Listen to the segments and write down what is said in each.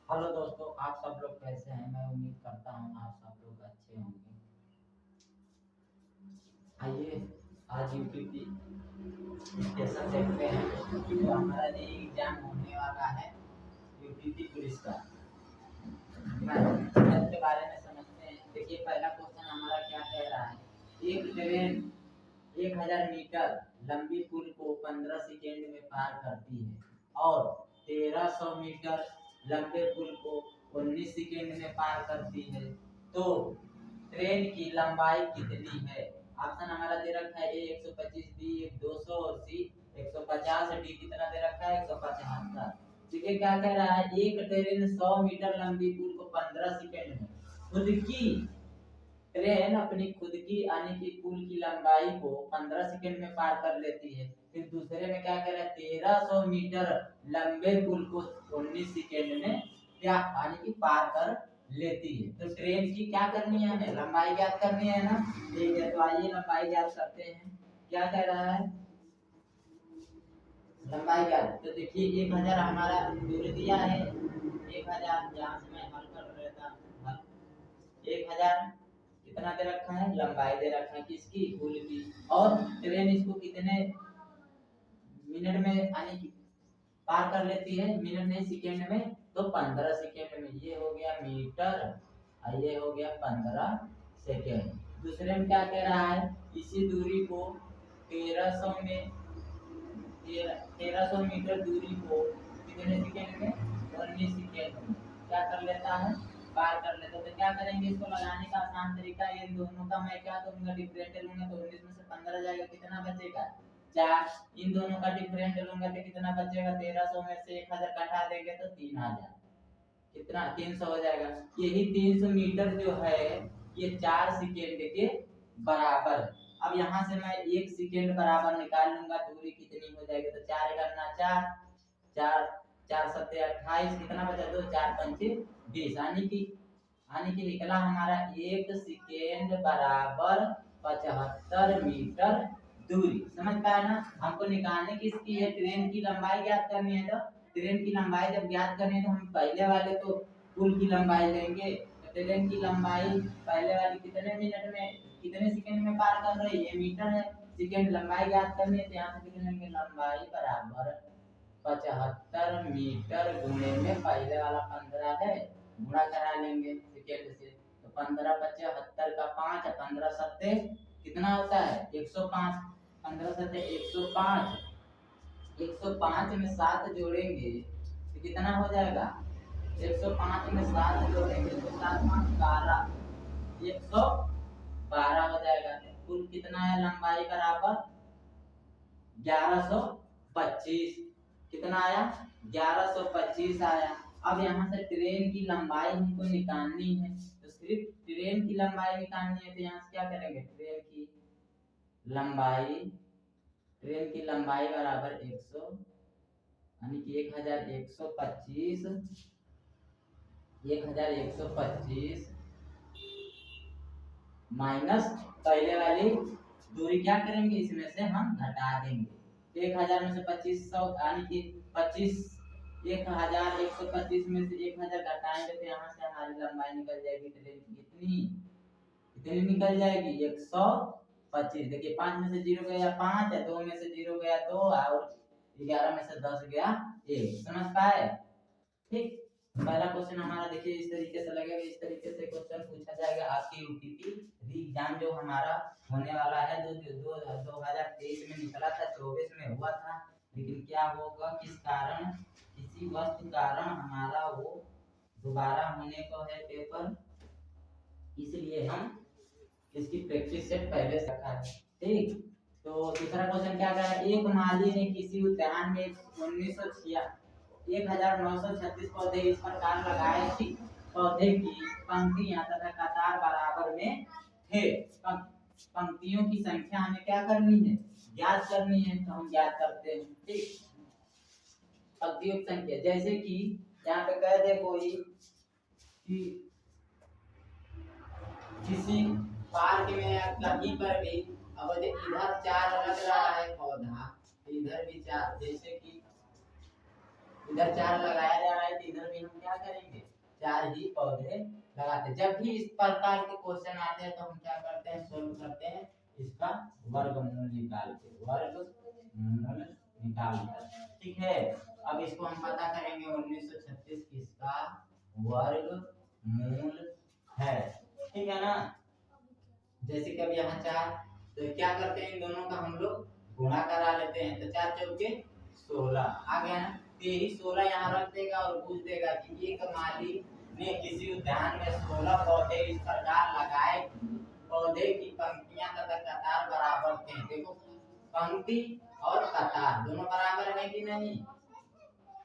Hello दोस्तों, आप सब लोग कैसे हैं? मैं उम्मीद करता हूँ आप सब लोग अच्छे होंगे। आइए आज यूपीपी स्टेशन देखते हैं जो हमारा ये एग्जाम होने वाला है यूपीपी पुलिस का। इसके बारे में समझते हैं। देखिए, पहला क्वेश्चन हमारा क्या कह रहा है। एक ट्रेन 1000 मीटर लंबी पुल को 15 सेकेंड में पार करती है और 1300 मीटर लंबे पुल को 19 सेकेंड में पार करती है, तो ट्रेन की लंबाई कितनी है? ऑप्शन हमारा दे रखा है ए 125, बी 200 और सी 150। डी कितना दे रखा है? 175। देखिए क्या कह रहा है, एक ट्रेन 100 मीटर लंबी पुल को 15 सेकेंड में खुद की ट्रेन अपनी खुद की यानी कि पुल की लंबाई को 15 सेकंड में पार कर लेती है। फिर दूसरे में क्या कह रहा है, 1300 मीटर लंबे पुल को 19 सेकंड में क्या यानी कि पार कर लेती है। तो ट्रेन की क्या करनी है, हमें लंबाई ज्ञात करनी है ना। ठीक है, तो आइए लंबाई ज्ञात करते हैं। क्या कह रहा है, लंबाई ज्ञात। तो देखिए 1000 हमारा दूरी दिया है, 1000 यहाँ से मैं हल कर लेता हूँ। 1000 कितना दे रखा है, लंबाई दे रखा है किसकी, पुल की। और ट्रेन इसको कितने मिनट में यानी कि पार कर लेती है, मिनट नहीं सेकेंड में, तो 15 सेकेंड में। ये हो गया मीटर और ये हो गया 15 सेकेंड। दूसरे में क्या कह रहा है, इसी दूरी को 1300 में 1300 मीटर दूरी को कितने सेकेंड में, 19 सेकेंड में क्या कर लेता है, पार कर लेता है। तो क्या करेंगे, इसको लगाने का आसान तरीका, इन दोनों का मैं क्या करूंगा, डिफरेंट लूंगा तो 19 में से 15 जाएगा, कितना बचेगा 4। इन दोनों का डिफरेंट लूंगा तो कितना बचेगा, 1300 में से 1000 घटा देंगे तो 3000, कितना 300 हो जाएगा। यही 300 मीटर जो है ये 4 सेकेंड के बराबर है। अब यहाँ से मैं 1 सेकेंड बराबर निकाल लूंगा, दूरी कितनी हो जाएगी, तो 4 करना 4 4 4 सत्ते 28, कितना बचा, 2 4 पंचे 20, यानी कि निकला हमारा 1 सेकेंड बराबर 75 मीटर दूरी। समझ पाए ना। हमको निकालने किसकी है, ट्रेन की लंबाई ज्ञात करनी है। तो ट्रेन की लंबाई जब ज्ञात करनी है तो हम पहले वाले तो पुल की लंबाई लेंगे। तो ट्रेन की लंबाई पहले वाली कितने मिनट में कितने सेकंड में पार कर रही है, मीटर है, सेकंड लंबाई ज्ञात करनी है, तो यहाँ से लिख लेंगे लंबाई बराबर 75 मीटर गुणे में पहले वाला 15 है, गुणा करा लेंगे सेकेंड से। तो 15 75 का 5, 15 सत्ते कितना होता है 105, 15 सत्ते 105, 105 में 7 जोड़ेंगे तो कितना हो जाएगा, 105 में 7 जोड़ेंगे तो 7 5 12, 112 हो जाएगा। कुल कितना है, लंबाई बराबर 1125, कितना आया 1125 आया। अब यहाँ से ट्रेन की लंबाई हमको निकालनी है, तो सिर्फ ट्रेन की लंबाई निकालनी है, तो यहाँ से क्या करेंगे, लंबाई ट्रेन की लंबाई बराबर 100 यानी कि 1125 1125 माइनस पहले वाली दूरी क्या करेंगे, इसमें से हम घटा देंगे। 1000 में से 2500 यानी कि 25 1125 में से 1000 घटाएंगे तो यहाँ से हमारी लंबाई निकल जाएगी ट्रेन की कितनी, कितनी निकल जाएगी 125। देखिए 5 में से 0 गया 5 है, 2 में से 0 गया 2 और 11 में से 10 गया 1। समझ पाए। ठीक, पहला क्वेश्चन हमारा देखिए इस तरीके से लगेगा, इस तरीके से क्वेश्चन पूछा जाएगा आपकी यूपीपी एग्जाम जो हमारा होने वाला है। 2023 में निकला था, 24 में हुआ था, लेकिन क्या होगा, किस कारण, किसी वस्तु कारण हमारा वो दोबारा होने को है पेपर, इसलिए हम इसकी प्रैक्टिस सेट पहले से रखा है। ठीक, तो दूसरा क्वेश्चन क्या कह रहा है, एक माली ने किसी उद्यान में 1936 पौधे इस प्रकार लगाए कि पौधे की पंक्तियां तथा कतार बराबर में थे। पंक्तियों की संख्या हमें क्या करनी है, ज्ञात करनी है, तो हम ज्ञात करते हैं। ठीक, पंक्तियों की संख्या, जैसे कि यहाँ पे कह दे कोई कि किसी पार्क में या कहीं पर भी, अब इधर 4 लग रहा है पौधा, इधर भी 4, जैसे कि इधर 4 लगाया जा रहा है तो इधर भी हम क्या करेंगे 4 ही पौधे लगाते। जब भी इस प्रकार के क्वेश्चन आते हैं तो हम क्या करते हैं सोल्व करते हैं इसका वर्गमूल निकाल के, वर्गमूल निकाल कर, ठीक है। अब इसको हम पता करेंगे 1936 किसका वर्गमूल है, ठीक है ना। जैसे कि अब यहाँ 4 तो क्या करते हैं इन दोनों का हम लोग गुणा करा लेते हैं, तो 4 चौके 16 आ गया ना। तो यही 16 यहाँ रख देगा और पूछ देगा कि एक माली ने किसी उद्यान में 16 पौधे इस प्रकार लगाए, पौधे की पंक्तियां तथा कतार बराबर थे। देखो पंक्ति और कतार दोनों बराबर है कि नहीं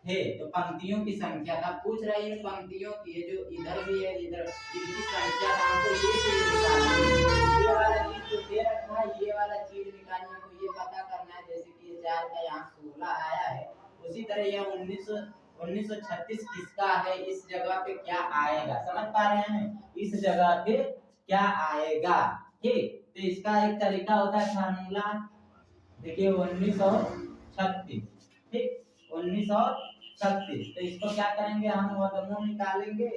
है, तो पंक्तियों की संख्या था पूछ रही है, पंक्तियों की ये जो इधर भी है इधर इनकी संख्या का हमको ये चीज निकालनी है, ये वाला चीज जो दे रखा है ये वाला चीज निकालनी है, हमको ये पता करना है। जैसे कि ये 4 का यहाँ 16 आया है, उसी तरह यह 1936 किसका है, इस जगह पे क्या आएगा, समझ पा रहे हैं, इस जगह पे क्या आएगा, ठीक। तो इसका एक तरीका होता है फार्मूला, देखिए 1936, ठीक 1936, तो इसको क्या करेंगे हम वर्गमूल निकालेंगे,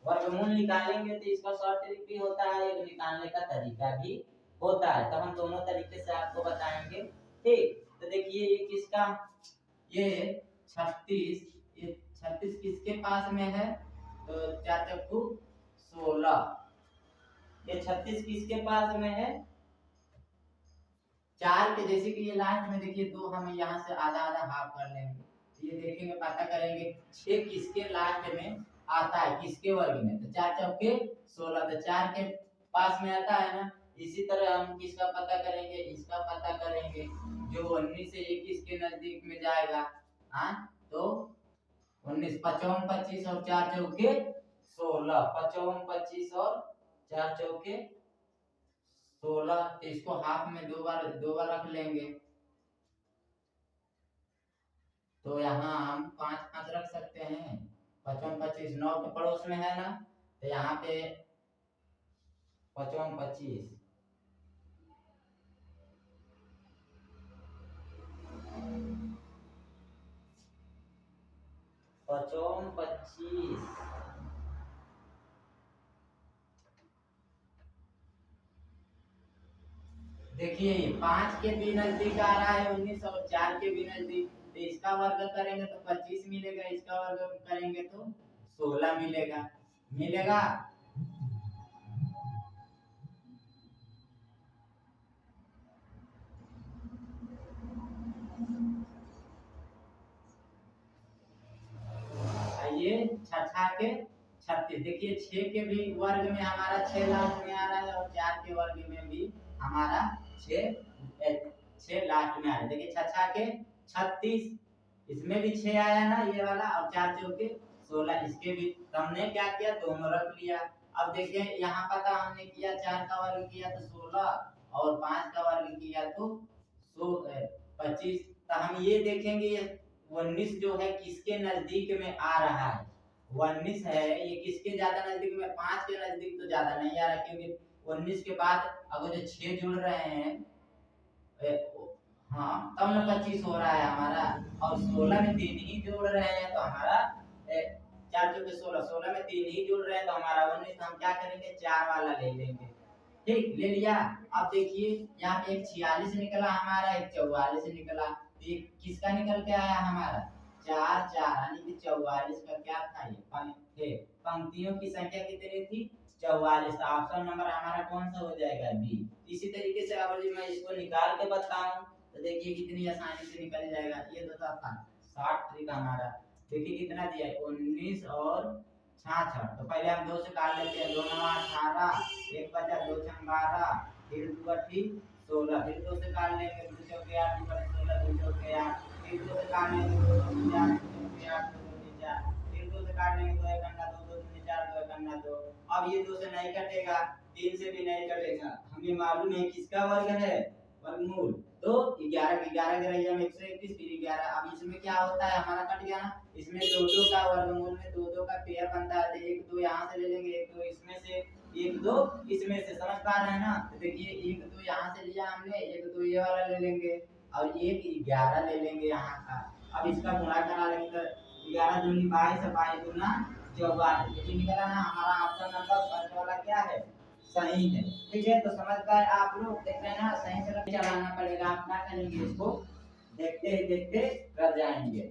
वर्गमूल निकालेंगे तो इसका शॉर्ट ट्रिक भी होता है, एक निकालने का तरीका भी होता है, तो हम दोनों तरीके से आपको बताएंगे, ठीक। तो देखिए ये किसका, ये 36, ये 36 किसके पास में है, तो 4 चक्कू 16, ये 36 किसके पास में है 4 के, जैसे कि ये लास्ट में देखिए 2 हम यहाँ से आधा आधा हाफ कर लेंगे, तो ये देखेंगे पता करेंगे 6 किसके लास्ट में आता है, किसके वर्ग में, तो 4 चौके 16, तो 4 के पास में आता है ना। इसी तरह हम किसका पता करेंगे, इसका पता करेंगे जो 19 से 21 के नजदीक में जाएगा, हाँ तो 19 55 25 और 4 चौके 16, 55 25 और 4 चौके 16, तो इसको हाफ में दो बार रख लेंगे, तो यहाँ हम 5 5 रख सकते हैं, 55 25 9 के पड़ोस में है ना, तो यहाँ पे 55 25 55 25, देखिए 5 के भी नजदीक आ रहा है 19 और 4 के भी नजदीक, तो इसका वर्ग करेंगे तो 25 मिलेगा, इसका वर्ग करेंगे तो 16 मिलेगा, मिलेगा। ये 6 के 36, देखिए 6 के भी वर्ग में हमारा 6 लास्ट में आ रहा है और 4 के वर्ग में भी हमारा 6 लास्ट में आ रहा है, देखिए 6 के 36, इसमें भी 6 आया ना ये वाला, और 4 चौके 16, इसके भी हमने क्या किया दोनों रख लिया। अब देखिए यहाँ पता हमने किया 4 का वर्ग किया तो 16 और 5 का वर्ग किया तो 25, तो हम ये देखेंगे 19 जो है किसके नजदीक में आ रहा है, 19 है ये किसके ज्यादा नजदीक में, 5 के नजदीक तो ज्यादा नहीं आ रहा, क्योंकि 19 के बाद अगर जो 6 जुड़ रहे हैं हाँ तब ना 25 हो रहा है हमारा, और 16 में 3 ही जोड़ रहे हैं तो हमारा 4 चौके 16, 16 में 3 ही जोड़ रहे हैं तो हमारा 19, तो हम क्या करेंगे 4 वाला ले लेंगे, ठीक ले लिया। अब देखिए यहाँ पे एक 46 निकला हमारा, एक 44 निकला, तो ये किसका निकल के आया हमारा 4 4, यानी कि 44 का क्या था ये पंक्तियों की संख्या कितनी थी 44, तो ऑप्शन नंबर हमारा कौन सा हो जाएगा बी। इसी तरीके से अगर मैं इसको निकाल के बताऊं तो देखिए कितनी आसानी से निकल जाएगा, ये तो था 60 ट्रिक हमारा, देखिए कितना दिया है 19 और 66, तो पहले हम 2 से काट लेते हैं, 2 9 18, 1 बचा 2 6 12, फिर 2 अठी 16, फिर 2 से काट लेंगे 2 चौके 8 2 16, 2 चौके 8, फिर 2 से काट लेंगे 2 2 4 2 चौके 8 2 2 4, फिर 2 से काट लेंगे 2 1 अंडा 2 2 3 4 2 1 अंडा 2, अब ये 2 से नहीं कटेगा, 3 से भी नहीं कटेगा, हमें मालूम है किसका वर्ग है वर्गमूल, तो 11 11 ग्रहिया में 121, फिर 11, अब इसमें क्या होता है हमारा कट गया ना, इसमें 2 2 का वर्गमूल में 2 2 का पेयर बनता है, तो 1 2 यहाँ से ले लेंगे, 1 2 इसमें से 1 2 इसमें से, समझ पा रहे हैं ना, तो देखिए 1 2 यहाँ से लिया हमने, 1 2 ये वाला ले लेंगे और 1 11 ले लेंगे यहाँ का, अब इसका गुणा करा लेंगे तो 11 दूनी 22 और 22 दूना 44। ये निकला ना हमारा ऑप्शन नंबर फर्स्ट वाला क्या है, सही है। ठीक है, तो समझ गए आप लोग, देख रहे हैं ना, सही से चलाना पड़ेगा। आप क्या करेंगे, इसको देखते ही देखते कर जाएंगे।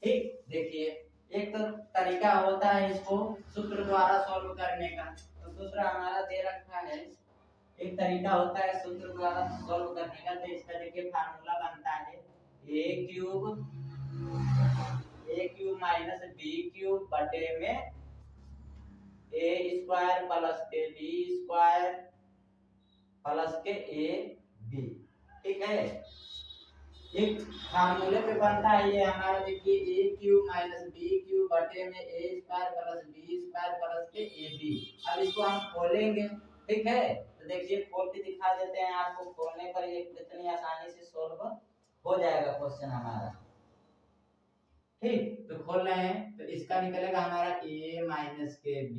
ठीक, देखिए एक तो तरीका होता है इसको सूत्र द्वारा सॉल्व करने का। तो सूत्र हमारा दे रखा है, एक तरीका होता है सूत्र द्वारा सॉल्व करने का। तो इसका देखिए फार्मूला बनता है a cube minus b cube बटे में a स्क्वायर प्लस के b स्क्वायर प्लस के a b। ठीक है, एक फार्मूले पे बनता है ये हमारा, देखिए a cube minus b cube बटे में a square plus b square plus के ab। अब इसको हम खोलेंगे। ठीक है, तो देखिए खोल के दिखा देते हैं आपको, खोलने पर ये कितनी आसानी से सॉल्व हो जाएगा क्वेश्चन हमारा। ठीक, तो खोल रहे हैं, तो इसका निकलेगा हमारा a माइनस के b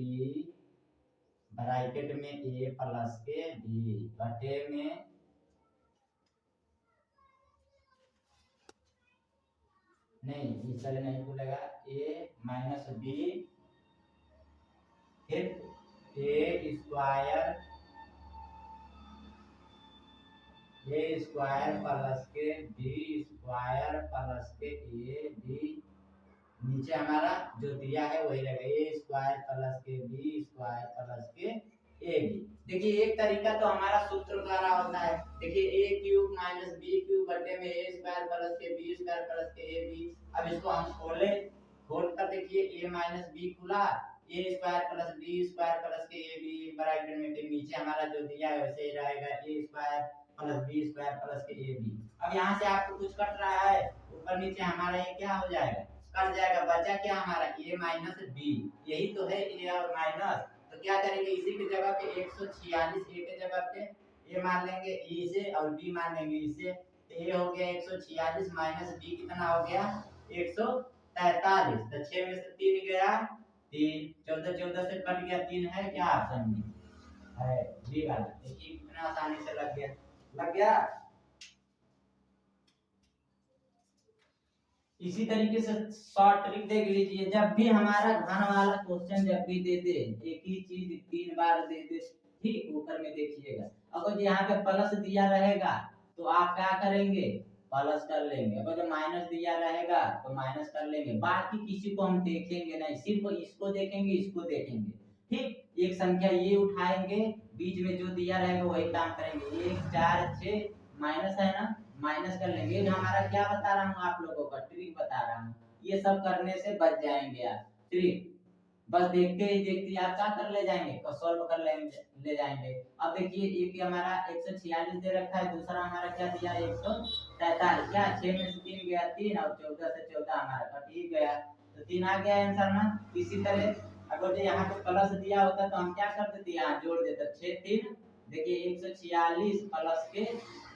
ब्रैकेट में a प्लस के b बटे में नहीं, इस तरह नहीं खुलेगा, a माइनस b फिर a स्क्वायर प्लस के b स्क्वायर प्लस के a b, नीचे हमारा जो दिया है वही रहेगा, a स्क्वायर प्लस के b स्क्वायर प्लस के a b। देखिए एक तरीका तो हमारा सूत्र द्वारा होता है, देखिए a cube minus b cube बटे में a स्क्वायर प्लस के b स्क्वायर प्लस के a b। अब इसको हम खोल कर देखिए a माइनस b खुला, a square plus b square plus के a b ब्रैकेट में, फिर नीचे हमारा जो दिया है वैसे ही रहेगा, a square plus b square plus के a b। अब यहाँ से आपको कुछ कट रहा है, ऊपर नीचे हमारा ये क्या हो जाएगा, कट जाएगा, बचा क्या हमारा a माइनस b, यही तो है a और माइनस। तो क्या करेंगे, इसी की जगह पे 146 a के जगह पे a मान लेंगे इसे और b मान लेंगे इसे। तो a हो गया 146 माइनस b कितना हो गया 143। तो 6 में से 3 गया 3, 14 14 से कट गया 3 है क्या ऑप्शन में है बी वाला। देखिए कितना आसानी से लग गया। इसी तरीके से शॉर्ट ट्रिक देख लीजिए, जब भी हमारा घन वाला क्वेश्चन जब भी दे दे, एक ही चीज 3 बार दे दे, ठीक, ऊपर में देखिएगा, अगर यहाँ पे प्लस दिया रहेगा तो आप क्या करेंगे, प्लस कर लेंगे, अगर जो माइनस दिया रहेगा तो माइनस कर लेंगे, बाकी किसी को हम देखेंगे नहीं, सिर्फ इसको देखेंगे इसको देखेंगे। ठीक, एक संख्या ये उठाएंगे, बीच में जो दिया रहेगा वही काम करेंगे, 1 4 6 माइनस है ना, माइनस कर लेंगे। ये हमारा क्या बता रहा हूँ आप लोगों का ट्रिक बता रहा हूँ, ये सब करने से बच जाएंगे आप। ट्रिक बस देखते ही देखते आप क्या कर ले जाएंगे, सॉल्व कर ले जाएंगे। अब देखिए एक हमारा 146 दे रखा है, दूसरा हमारा क्या दिया 143, क्या 6 में से 3 गया 3 और 14 से 14 हमारा कट ही गया, तो 3 आ गया आंसर ना। इसी तरह अगर जो यहाँ पे प्लस दिया होता तो हम क्या कर देते, यहाँ जोड़ देते 6 3, देखिए 146 प्लस के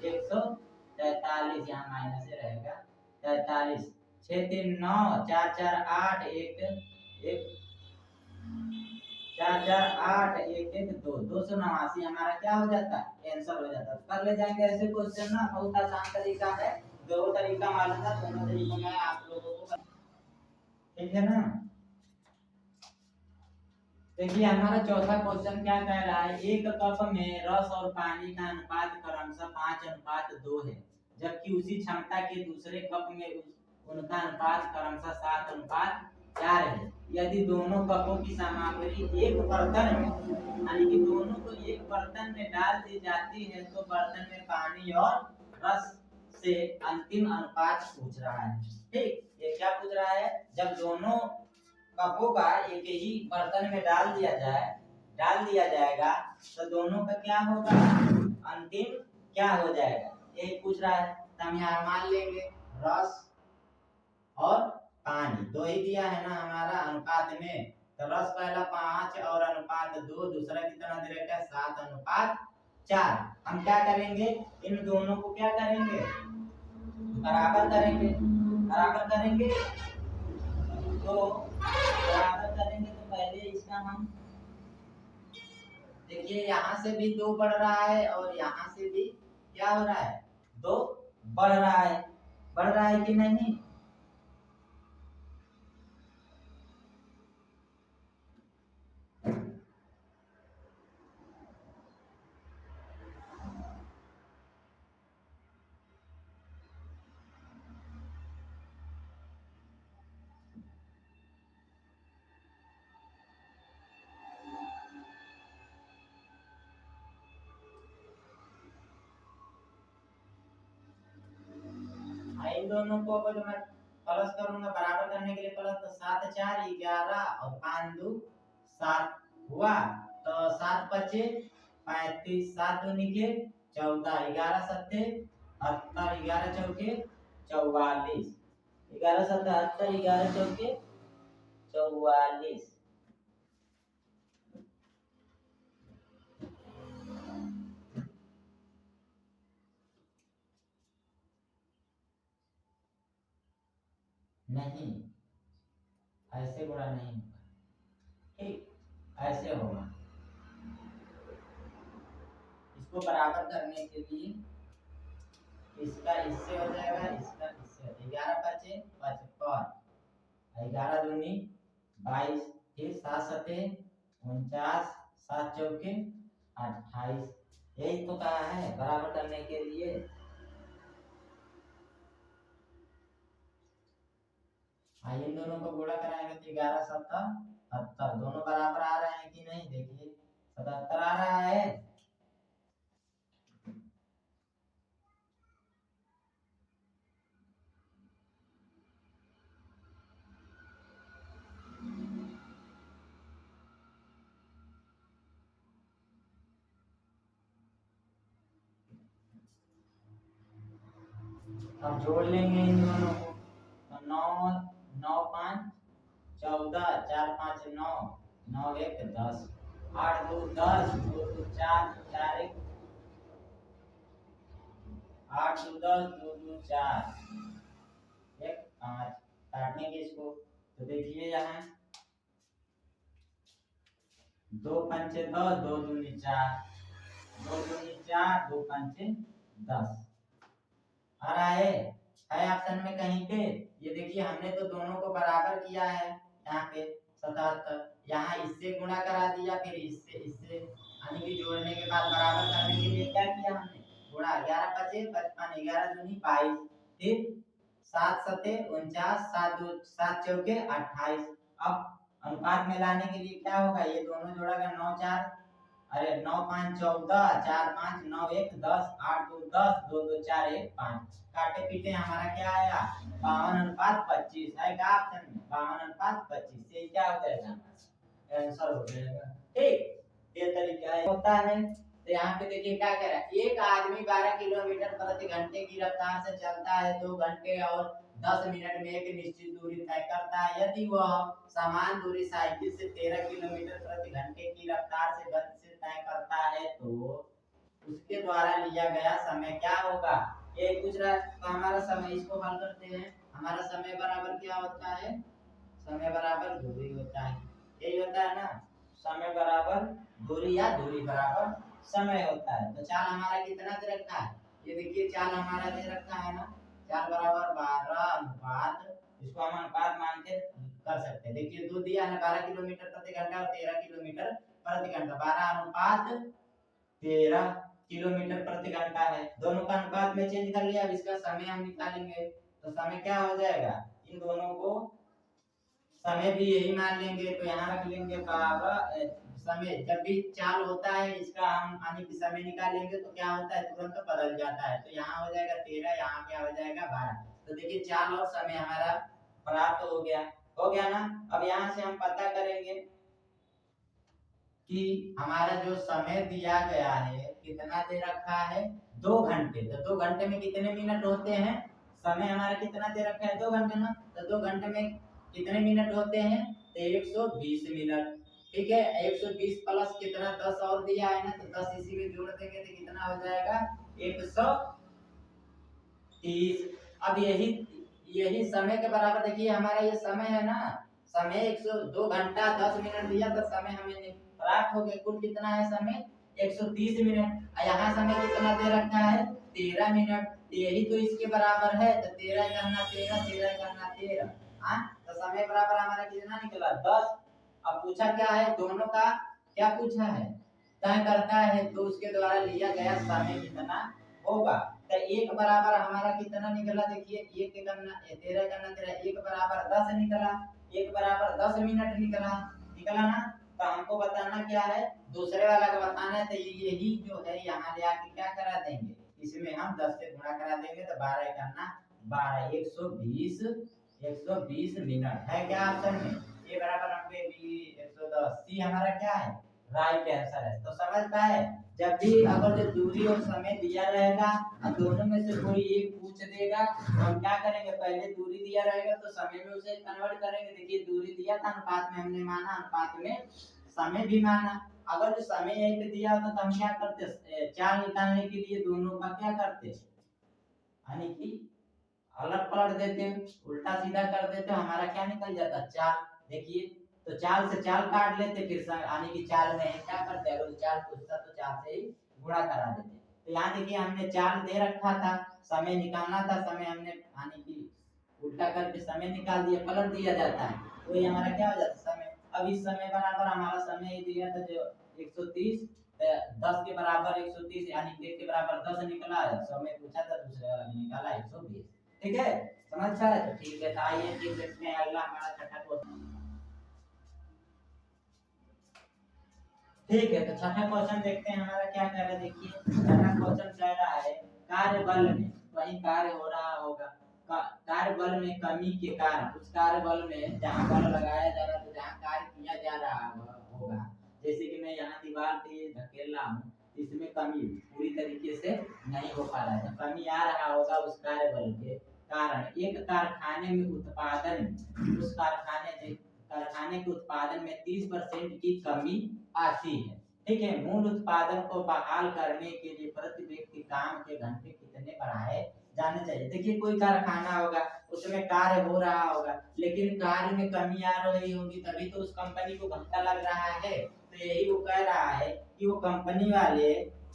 143, यहाँ माइनस से रहेगा 43, 6 3 9 4 4 8 1 1 4 4 8 1 1 2 289 हमारा क्या हो जाता है, आंसर हो जाता है। कर ले जाएंगे ऐसे क्वेश्चन ना, बहुत आसान तरीका है, दो तरीका मालूम था, दोनों तरीकों में आप लोगों को, ठीक है ना। देखिए हमारा चौथा क्वेश्चन क्या कह रहा है, एक कप में रस और पानी का अनुपात क्रमशः 5:2 है, जबकि उसी क्षमता के दूसरे कप में उनका अनुपात क्रमशः 7:4 है। यदि दोनों कपों की सामग्री एक बर्तन में, यानी कि दोनों को एक बर्तन में डाल दी जाती है, तो बर्तन में पानी और रस से अंतिम अनुपात पूछ रहा है। ठीक, ये क्या पूछ रहा है, जब दोनों कपों का एक ही बर्तन में डाल दिया जाएगा तो दोनों का क्या होगा, अंतिम क्या हो जाएगा, यही पूछ रहा है। तो हम यहाँ मान लेंगे रस और पानी दो ही दिया है ना हमारा अनुपात में, तो रस पहला 5 और अनुपात 2, दूसरा कितना दे रखा है 7:4। हम क्या करेंगे, इन दोनों को क्या करेंगे, बराबर करेंगे, तो बराबर करेंगे तो पहले इसका हम देखिए यहाँ से भी 2 बढ़ रहा है और यहाँ से भी क्या हो रहा है 2 बढ़ रहा है कि नहीं, इन दोनों को अगर मैं प्लस करूंगा बराबर करने के लिए प्लस, तो 7 4 11 और 5 2 7 हुआ, तो 7 5 35, 7 दूनी के 14, 11 7 78, 11 चौके 44, 11 7 78, 11 चौके 44। नहीं, ऐसे गुणा नहीं होगा, ठीक, ऐसे होगा। इसको बराबर करने के लिए इसका इससे हो जाएगा, इसका इससे हो जाएगा। 11 5 55, 11 दूनी 22, फिर 7 7 49, 7 चौके 28। यही तो कहा है बराबर करने के लिए। इन दोनों को गुणा कराएंगे तो 11 7 77, दोनों बराबर आ रहे हैं कि नहीं, देखिए 77 आ रहा है। अब जोड़ लेंगे इन दोनों को, तो 9 9 5 14, 4 5 9, 9 1 10, 8 2 10, 2 2 4, 4 1 8 2 10, 2 2 4 1 5। काटने के इसको, तो देखिए यहाँ 2 पंचे 10, 2 दूनी 4, 2 दूनी 4, 2 पंचे 10 आ रहा है ऑप्शन में कहीं पे। ये देखिए हमने तो दोनों को बराबर किया है, यहाँ पे 77, यहाँ इससे गुणा करा दिया, फिर इससे यानी कि जोड़ने के बाद बराबर करने के लिए क्या किया हमने, गुणा। 11 5 55, 11 दूनी 22, फिर 7 7 49, 7 2 7 चौके 28। अब अनुपात में लाने के लिए क्या होगा, ये दोनों जोड़ेगा 9 4, अरे 9 5 14, 4 5 9 1 10, 8 2 10, 2 2 4 1 5। काटे पीटे हमारा क्या आया, 52:25 है क्या ऑप्शन में, 52:25 से क्या हो जाएगा, आंसर हो जाएगा। ठीक, ये तरीका होता है। तो यहाँ पे देखिए क्या कह रहा है, एक आदमी 12 किलोमीटर प्रति घंटे की रफ्तार से चलता है, 2 घंटे और 10 मिनट में एक निश्चित दूरी तय करता है। यदि वह समान दूरी साइकिल से 13 किलोमीटर प्रति घंटे की रफ्तार से गति से तय करता है, तो उसके द्वारा लिया गया समय क्या होगा। ये पूछ रहा है, तो हमारा समय, इसको हल करते हैं। हमारा समय बराबर क्या होता है, समय बराबर दूरी होता है, यही होता है ना, समय बराबर दूरी या दूरी बराबर समय होता है। तो चाल हमारा कितना दे रखा है, ये देखिए चाल हमारा दे रखा है ना, चाल बराबर 12 अनुपात, इसको हम अनुपात मान के कर सकते हैं। देखिए 2 दिया है 12 किलोमीटर प्रति घंटा और 13 किलोमीटर प्रति घंटा, 12 अनुपात 13 किलोमीटर प्रति घंटा है, दोनों का अनुपात में चेंज कर लिया। अब इसका समय हम निकालेंगे, तो समय क्या हो जाएगा, इन दोनों को समय भी यही मान लेंगे, तो यहाँ रख लेंगे बराबर समय। जब भी चाल होता है इसका हम आने की समय निकालेंगे तो क्या होता है, तुरंत बदल जाता है। तो यहाँ हो जाएगा 13, यहाँ क्या हो जाएगा 12। तो देखिए चाल और समय हमारा प्राप्त हो गया ना। अब यहाँ से हम पता करेंगे कि हमारा जो समय दिया गया है कितना दे रखा है, 2 घंटे। तो 2 घंटे में कितने मिनट होते हैं, समय हमारा कितना दे रखा है 2 घंटे ना, तो 2 घंटे में कितने मिनट होते हैं, तो 120 मिनट। ठीक है, 120 प्लस कितना 10 और दिया है ना, तो 10 इसी में जोड़ देंगे तो कितना हो जाएगा 130। अब यही समय के बराबर देखिए हमारा ये समय है ना, समय 102 घंटा 10 मिनट दिया, तो समय हमें प्राप्त हो गया। कुल कितना है समय 130 मिनट। यहाँ समय कितना दे रखा है 13 मिनट, यही तो इसके बराबर है। तो 13 करना 13, 13 करना 13, हाँ, तो समय बराबर हमारा कितना निकला 10। अब पूछा क्या है, दोनों का क्या पूछा है, तय करता है, तो उसके द्वारा लिया गया समय कितना होगा। तो एक बराबर हमारा कितना निकला, देखिए एक करना 13 करना 13, एक बराबर 10 निकला, एक बराबर 10 मिनट निकला ना। तो हमको बताना क्या है, दूसरे वाला का बताना है। तो यही जो है यहाँ ले आके क्या करा देंगे, इसमें हम 10 से गुणा करा देंगे, तो 12 करना 12 120 मिनट है क्या ऑप्शन में? ए बराबर 90 बी 110 सी हमारा क्या है राइट आंसर है। तो समझ पाए जब भी अगर जो दूरी और समय दिया रहेगा और दोनों में से कोई एक पूछ देगा तो हम क्या करेंगे पहले दूरी दिया रहेगा तो समय में उसे कन्वर्ट करेंगे। देखिए दूरी दिया था अनुपात में हमने माना अनुपात में समय भी माना। अगर जो समय एक दिया होता तो हम क्या करते चाल निकालने के लिए दोनों का क्या करते यानी कि अलग पलट देते उल्टा सीधा कर देते हमारा क्या निकल जाता चाल। देखिए तो चाल से चाल काट लेते फिर यानी कि चाल में क्या करते अगर चाल पूछता तो चाल से ही गुणा करा देते। तो यहाँ देखिए हमने चाल दे रखा था समय निकालना था समय हमने यानी कि उल्टा करके समय निकाल दिया पलट दिया जाता है वही हमारा क्या हो जाता समय। अब इस समय बराबर हमारा समय दिया था जो 130 10 के बराबर 130 यानी 1 के बराबर 10 निकला है समय पूछा था दूसरे वाला में निकाला 120। ठीक है समझ पाए तो ठीक है। तो आइए देख लेते हैं अगला हमारा छठा क्वेश्चन। ठीक है तो छठा क्वेश्चन देखते हैं हमारा क्या कह रहा है। देखिए छठा क्वेश्चन कह रहा है कार्य बल में वही कार्य हो रहा होगा कार्य बल में कमी के कारण उस कार्य बल में जहाँ बल लगाया जा रहा है तो जहाँ कार्य किया जा रहा होगा जैसे कि मैं यहाँ दीवार पे धकेल रहा हूँ इसमें कमी पूरी तरीके से नहीं हो पा रहा है कमी आ रहा होगा उस कार्य बल के कारण एक कारखाने में उत्पादन उस कारखाने के उत्पादन में 30% की कमी आती है। ठीक है मूल उत्पादन को बहाल करने के लिए प्रति व्यक्ति काम के घंटे कितने बढ़ाए जाने चाहिए। देखिए कोई कारखाना होगा उसमें कार्य हो रहा होगा लेकिन कार्य में कमी आ रही होगी तभी तो उस कंपनी को घंटा लग रहा है। तो यही वो कह रहा है कि वो कंपनी वाले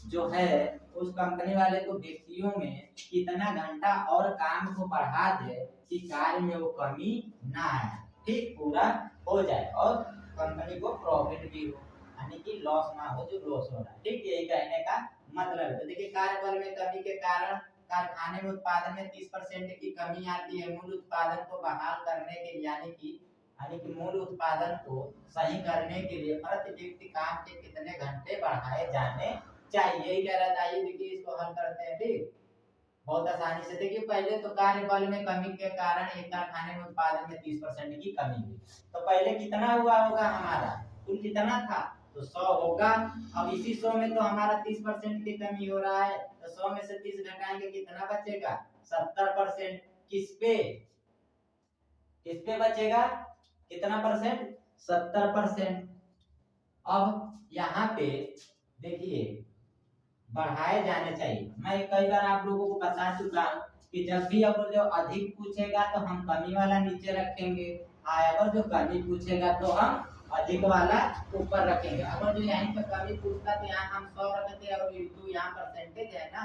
जो है उस कंपनी वाले को व्यक्तियों में कितना घंटा और काम को बढ़ा दे कि कार्य में वो कमी ना आए ठीक पूरा हो जाए और कंपनी को प्रॉफिट भी हो यानी कि लॉस ना हो जो लॉस हो रहा है। ठीक यही कहने का मतलब है। तो देखिए कार्य बल में कमी के कारण कारखाने में उत्पादन में 30% की कमी आती है। मूल उत्पादन को बहाल करने के लिए यानी कि मूल उत्पादन को सही करने के लिए प्रति व्यक्ति काम के कितने घंटे बढ़ाए जाने चाहिए यही कह रहा था। आइए देखिए इसको हल करते हैं। ठीक बहुत आसानी से देखिए पहले तो कार्य बल में कमी के कारण एक कारखाने में उत्पादन में 30% की कमी हुई। तो पहले कितना हुआ होगा हमारा कुल कितना था तो 100 होगा। अब इसी 100 में तो हमारा 30% की कमी हो रहा है तो 100 में से 30 घटाएंगे कितना बचेगा 70%। किस पे बचेगा कितना परसेंट 70%। अब यहाँ पे देखिए बढ़ाए जाने चाहिए। मैं कई बार आप लोगों को बता चुका हूँ कि जब भी अगर जो अधिक पूछेगा तो हम कमी वाला नीचे रखेंगे अगर जो कमी पूछेगा तो हम अधिक वाला ऊपर रखेंगे। अगर जो यहीं पे कमी पूछता तो यहाँ हम 100 रखते और इंटू यहाँ परसेंटेज है ना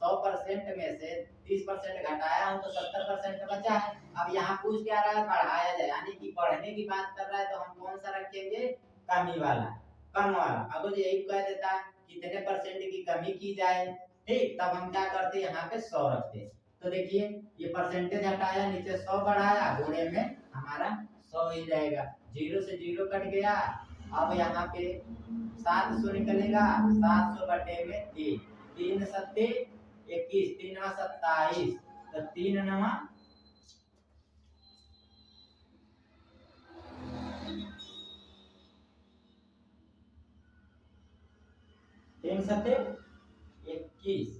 100% में से 30% घटाया हूँ तो 70% बचा है। अब यहाँ पूछ क्या रहा है बढ़ाया जाए यानी कि बढ़ने की बात कर रहा है तो हम कौन सा रखेंगे कमी वाला कम वाला। अगर यही कह देता कितने परसेंट की कमी की जाए ठीक तब हम क्या करते यहाँ पे 100 रखते। तो देखिए ये परसेंटेज हटाया नीचे 100 बढ़ाया गुणे में हमारा 100 ही रहेगा 0 से 0 कट गया। अब यहाँ पे 700 निकलेगा 700 बटे में 3 3 सत्ते 21 3 नवा 27 तो 3 नवा 3 सत्ते 21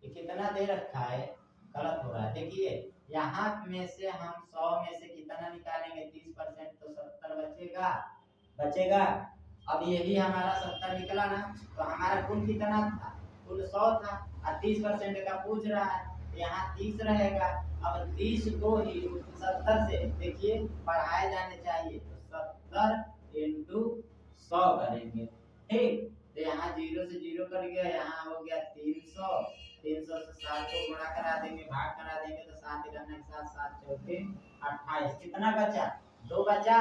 ये कितना दे रखा है गलत हो रहा है। देखिए यहाँ में से हम 100 में से कितना निकालेंगे 30% तो 70 बचेगा। अब यही हमारा 70 निकला ना तो हमारा कुल कितना था कुल 100 था और 30% का पूछ रहा है यहाँ 30 रहेगा। अब 30 को ही 70 से देखिए बढ़ाए जाने चाहिए तो 70 इंटू 100 करेंगे ठीक। तो यहाँ 0 से 0 कट गया यहाँ हो गया 300 300 से 7 को गुणा करा देंगे भाग करा देंगे तो 7 करने के साथ 7 चौके 28 कितना बचा 2 बचा।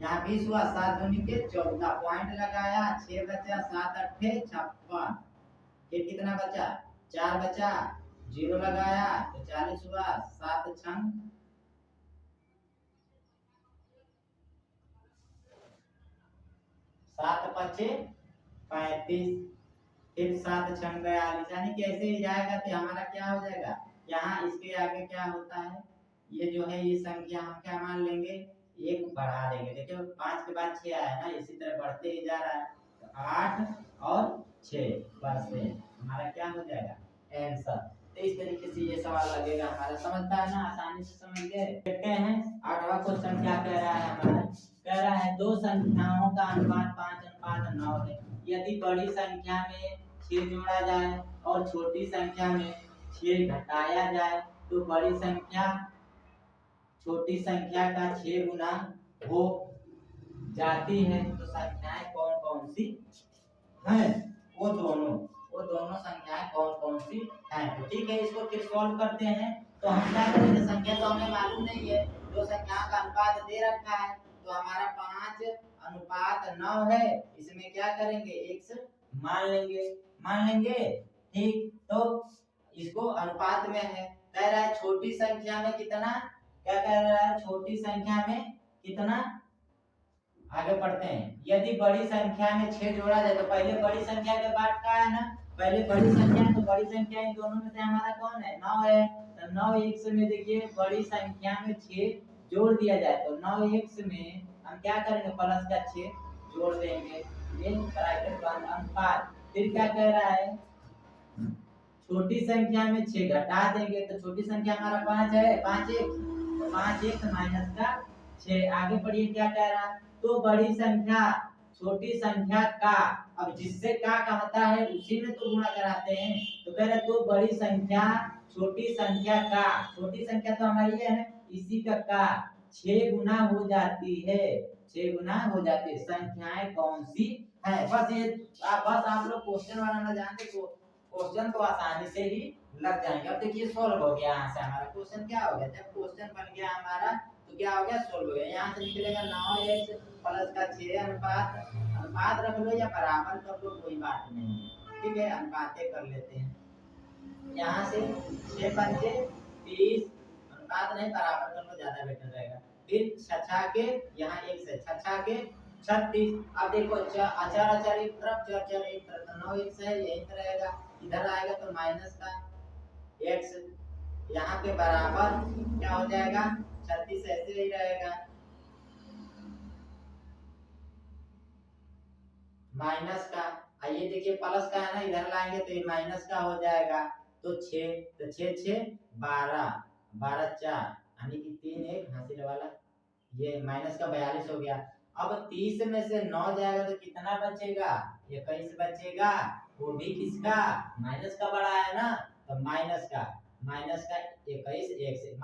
यहाँ 20 हुआ 7 दूनी के 14 पॉइंट लगाया 6 बचा 7 अट्ठे 56 फिर कितना बचा 4 बचा 0 लगाया तो 40 हुआ 7 छंग 7 पचे 35 फिर 7 छंग 42, यानी कि ऐसे ही जाएगा तो हमारा क्या हो जाएगा, यहाँ इसके आगे क्या होता है, ये जो है ये संख्या हम क्या मान लेंगे, एक बढ़ा देंगे। देखिए 5 के बाद 6 आया ना, इसी तरह बढ़ते ही जा रहा है, तो 8 और 6% हमारा क्या हो जाएगा, आंसर। तो इस तरीके से ये सवाल लगेगा हमारा, समझता है ना, आसानी से समझ गए। देखते हैं 8वां क्वेश्चन क्या कह रहा है हमारा, कह रहा है दो संख्याओं का अनुपात 5:9 है। यदि बड़ी संख्या में 6 जोड़ा जाए और छोटी संख्या में 6 घटाया जाए तो बड़ी संख्या छोटी संख्या का 6 गुना हो जाती है। तो संख्याएं कौन कौन सी हैं, वो दोनों संख्याएं कौन कौन सी हैं। तो ठीक है, इसको फिर सॉल्व करते हैं। तो हम क्या करेंगे, संख्या तो हमें मालूम नहीं है, दो संख्याओं का अनुपात दे रखा है, तो हमारा 5:9 है। इसमें क्या करेंगे, x मान लेंगे। ठीक, तो इसको अनुपात में है, कह रहा है छोटी संख्या में कितना, क्या कह रहा है, छोटी संख्या में कितना, आगे पढ़ते हैं। यदि बड़ी संख्या में 6 जोड़ा जाए, तो पहले बड़ी संख्या के बाद क्या है ना, पहले बड़ी संख्या, तो बड़ी संख्या इन दोनों में से हमारा कौन है, 9 है। तो 9x में देखिए बड़ी संख्या में 6 जोड़ दिया जाए, तो 9x में हम क्या करेंगे, प्लस का 6 जोड़ देंगे, ये ब्रैकेट बंद, अनुपात। फिर क्या कह रहा है, छोटी संख्या में 6 घटा देंगे, तो छोटी संख्या हमारा 5 है, 5x, तो 5x माइनस का 6। आगे पढ़िए क्या कह रहा है, तो बड़ी संख्या छोटी संख्या का, अब जिससे का होता है उसी में तो गुणा कराते हैं। तो कह रहे तो बड़ी संख्या छोटी संख्या का, छोटी संख्या तो हमारी ये है, इसी का 6 गुना हो जाती है, 6 गुना हो जाती है। संख्याएं कौन सी है, बस ये बस आप लोग क्वेश्चन बनाना जानते तो क्वेश्चन तो आसानी से ही लग जाएंगे। अब देखिए सोल्व हो गया, यहाँ से हमारा क्वेश्चन क्या हो गया, जब क्वेश्चन बन गया हमारा तो क्या हो गया, सोल्व हो गया। यहाँ से निकलेगा 9x प्लस का 6, अनुपात रख लो या बराबर कर लो, कोई बात नहीं है, ठीक है, अनुपातें कर लेते हैं। यहाँ से 6 पंचे 30, अनुपात नहीं बराबर कर लो, ज्यादा बेटर रहेगा। फिर छछा के यहाँ एक से छछा के 36। अब देखो अचार अचार एक तरफ, चर चर एक तरफ, तो 9x है यही तो रहेगा, इधर आएगा तो माइनस का x, यहाँ पे बराबर क्या हो जाएगा, 36 ऐसे ही रहेगा, माइनस का, आइए देखिए प्लस का है ना, इधर लाएंगे तो ये माइनस का हो जाएगा, तो 6, तो 6 6 12, 12 4, यानी कि 3 1 हासिल वाला, ये माइनस का 42 हो गया। अब 30 में से 9 जाएगा तो कितना बचेगा, 21 बचेगा, वो भी किसका, माइनस का बड़ा है ना, तो माइनस का 21, एक से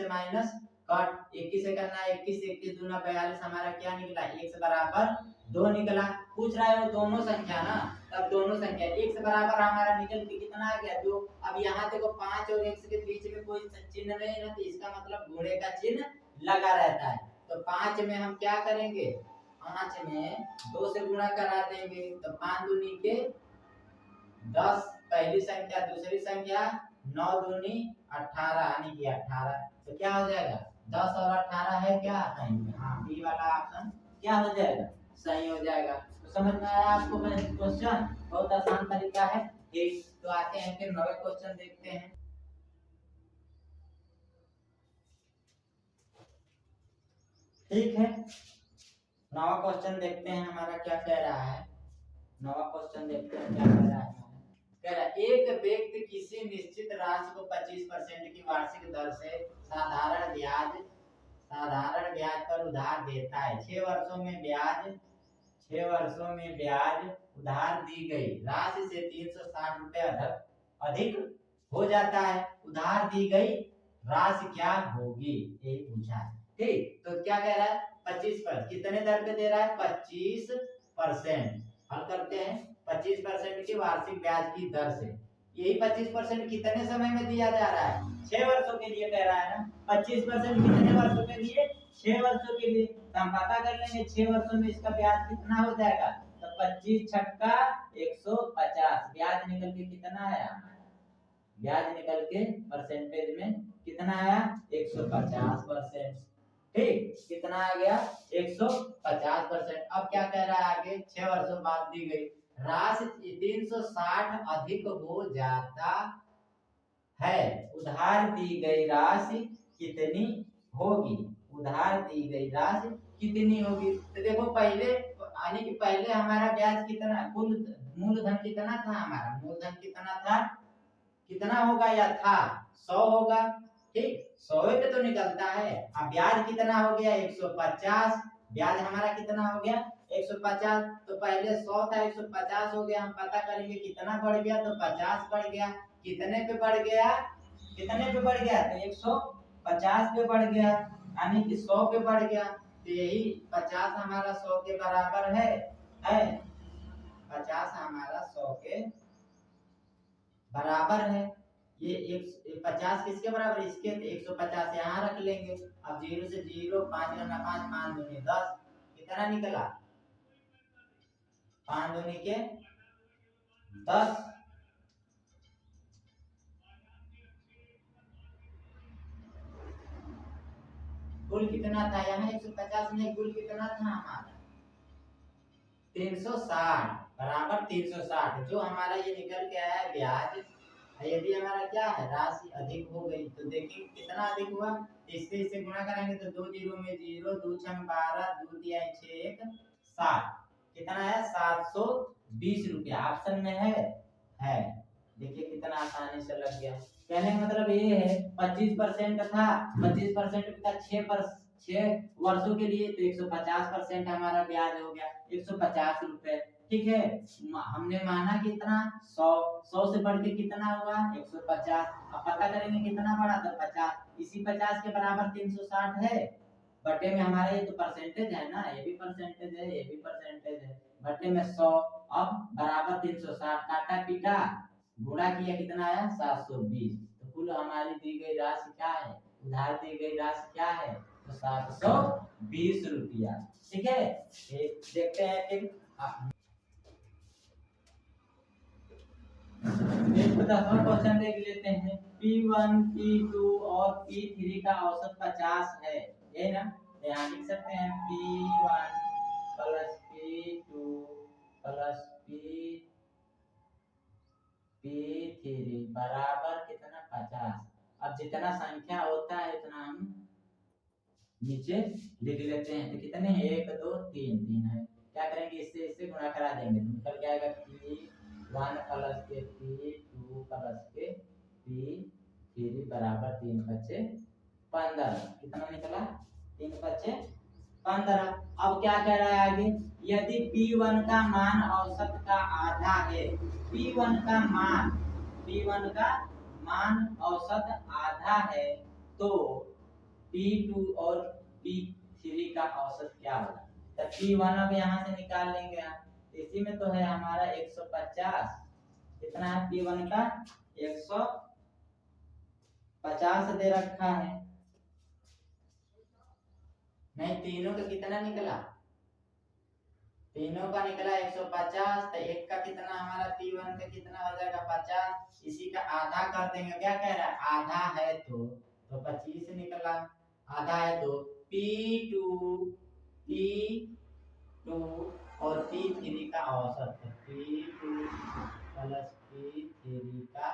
माइनस कट, 21 से करना है, 21 21 दूना 42, हमारा क्या निकला, x बराबर 2 निकला। पूछ रहा है वो दोनों संख्या ना, तब दोनों संख्या x बराबर हमारा निकल के कितना आ गया, 2। अब यहाँ देखो 5 और x के बीच में कोई चिन्ह नहीं है ना, तो इसका मतलब गुणे का चिन्ह लगा रहता है। तो 5 में हम क्या करेंगे, 5 में 2 से गुणा करा देंगे, तो 5 दूनी के 10, पहली संख्या, दूसरी संख्या 9 दूनी 18, यानी कि 18, तो क्या हो जाएगा, 10 और 18 है क्या, सही, हाँ बी वाला ऑप्शन क्या हो जाएगा, सही हो जाएगा। तो समझ में आया आपको क्वेश्चन, बहुत आसान तरीका है। ठीक, तो आते हैं फिर 9वें क्वेश्चन देखते हैं। ठीक है, 9वां क्वेश्चन देखते हैं हमारा क्या कह रहा है। 9वां क्वेश्चन देखते हैं क्या कह रहा है, कह रहा है एक व्यक्ति किसी निश्चित राशि को 25% की वार्षिक दर से साधारण ब्याज पर उधार देता है। 6 वर्षों में ब्याज उधार दी गई राशि से 360 रुपए अधिक हो जाता है। उधार दी गई राशि क्या होगी, यही पूछा है। ठीक, तो क्या कह रहा है, 25%, कितने दर पे दे रहा है, 25%। हल करते हैं, 25% की वार्षिक ब्याज की दर से, यही 25% कितने समय में दिया जा रहा है, 6 वर्षों के लिए कह रहा है ना। 25% कितने वर्षों के लिए, 6 वर्षों के लिए। तो हम पता कर लेंगे 6 वर्षों में इसका ब्याज कितना हो जाएगा, तो 25 छक्का 150, ब्याज निकल के कितना आया, ब्याज निकल के परसेंटेज में कितना आया, 150%। ठीक, कितना आ गया, 150%। अब क्या कह रहा है आगे, 6 वर्षों बाद दी गई राशि 360 अधिक हो जाता है, उधार दी गई राशि कितनी होगी? उधार दी गई राशि कितनी होगी? तो देखो पहले यानी कि पहले हमारा ब्याज कितना, कुल मूलधन कितना था, हमारा मूलधन कितना था, कितना होगा या था 100 होगा, ठीक 100 पे तो निकलता है। अब ब्याज कितना हो गया 150, ब्याज हमारा कितना हो गया 150, तो पहले 100 था 150 हो गया। हम पता करेंगे कितना बढ़ गया, तो 50 बढ़ गया। कितने पे बढ़ गया, कितने पे बढ़ गया, तो 150 पे बढ़ गया, यानी कि 100 पे बढ़ गया। तो यही 50 हमारा 100 के बराबर है 50 हमारा 100 के बराबर है। ये 50 किसके बराबर, इसके, तो 150 यहाँ रख लेंगे। अब 0 से 0, 5 करना 5, 5 दूनी 10, कितना निकला 5 दूनी के 10। कुल कितना था यहाँ 150 में, कुल कितना था हमारा 360 बराबर 360, जो हमारा ये निकल के आया ब्याज। यदि हमारा क्या है राशि अधिक हो गई, तो देखिए कितना अधिक हुआ, इससे गुणा करेंगे तो 2 जीरो में 0, 2 छंग 12, 2 दिया 6 1 7, कितना है 720 रुपया ऑप्शन में है। देखिए कितना आसानी से लग गया। कहने का मतलब ये है 25% था, 25% का 6 वर्षों के लिए, तो 150% हमारा ब्याज हो गया 150 रुपए, ठीक है। हमने माना कितना 100 से बढ़ के कितना हुआ 150। अब पता करेंगे कितना बढ़ा, तो 50, इसी 50 के बराबर 360 है, बटे में हमारा ये तो परसेंटेज है ना, ये भी परसेंटेज है, ये भी परसेंटेज है, बटे में 100, अब बराबर 360, काटा पीटा गुणा किया, कितना आया 720। तो कुल हमारी दी गई राशि क्या है, उधार दी गई राशि क्या है, तो 720 रुपया, ठीक है। देखते हैं फिर एक 10वां क्वेश्चन देख लेते हैं। P1 P2 और P3 का औसत 50 है, ये ना, यहाँ लिख सकते हैं P1 plus P2 plus P3 बराबर कितना 50। अब जितना संख्या होता है इतना हम नीचे लिख लेते हैं। तो कितने हैं 1 2 3 3 है, क्या करेंगे इससे गुणा करा देंगे, निकल के आएगा P1 प्लस के P2 प्लस के P3 बराबर 3 बचे 15, कितना निकला 3 बचे 15। अब क्या कह रहा है आगे, यदि P1 का मान औसत का आधा है, P1 का मान औसत आधा है, तो P2 और P3 का औसत क्या होगा। तो P1 अब यहाँ से निकाल लेंगे हम, इसी में तो है हमारा 150, कितना है P1 का 150 दे रखा है, नहीं तीनों का कितना निकला, तीनों का निकला 150, तो एक का कितना हमारा P1 का कितना हो जाएगा 50, इसी का आधा कर देंगे, क्या कह रहा है आधा है तो 25 निकला, आधा है तो P2 और P3 का औसत, P2 प्लस P3 का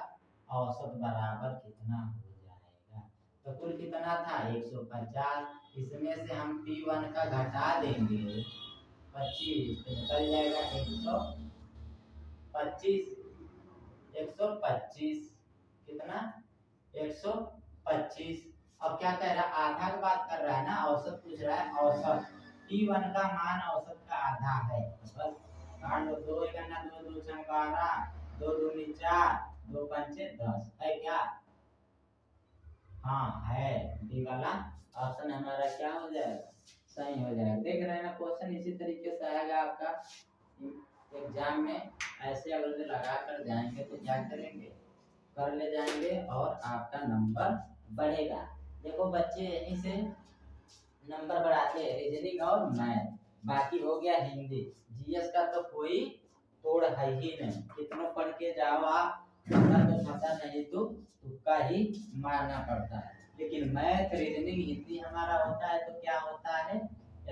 औसत बराबर कितना हो जाएगा। तो कुल कितना था 150, इसमें से हम P1 का घटा देंगे 25, तो निकल जाएगा 125 कितना 125। अब क्या कह रहा है आधा की बात कर रहा है ना, औसत पूछ रहा है, औसत P1 का मान औसत का आधा है, बस काट लो, 2 करना 2 2 छंग 12, 2 दूनी 4, 2 पंचे 10, है क्या, हाँ है, डी वाला ऑप्शन हमारा क्या हो जाएगा सही हो जाएगा। देख रहे हैं ना क्वेश्चन इसी तरीके से आएगा आपका एग्जाम में, ऐसे अगर लगा कर जाएंगे तो क्या करेंगे कर ले जाएंगे और आपका नंबर बढ़ेगा। देखो बच्चे यहीं से नंबर बढ़ाते हैं रीजनिंग और मैथ, बाकी हो गया हिंदी, जीएस का तो कोई तोड़ है ही नहीं, कितना पढ़ के जाओ आप, नंबर तो पता नहीं तो तुक्का ही मारना पड़ता है। लेकिन मैथ रीजनिंग हिंदी हमारा होता है तो क्या होता है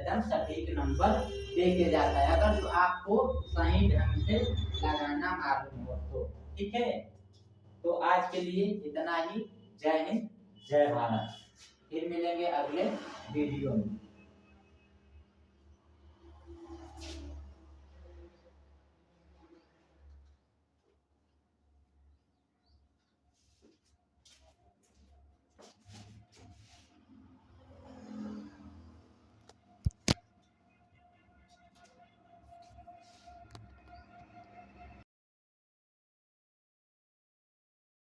एकदम सटीक नंबर देके जाता है, अगर तो आपको सही ढंग से लगाना मालूम हो तो। ठीक है, तो आज के लिए इतना ही। जय हिंद, जय भारत। फिर मिलेंगे अगले वीडियो में।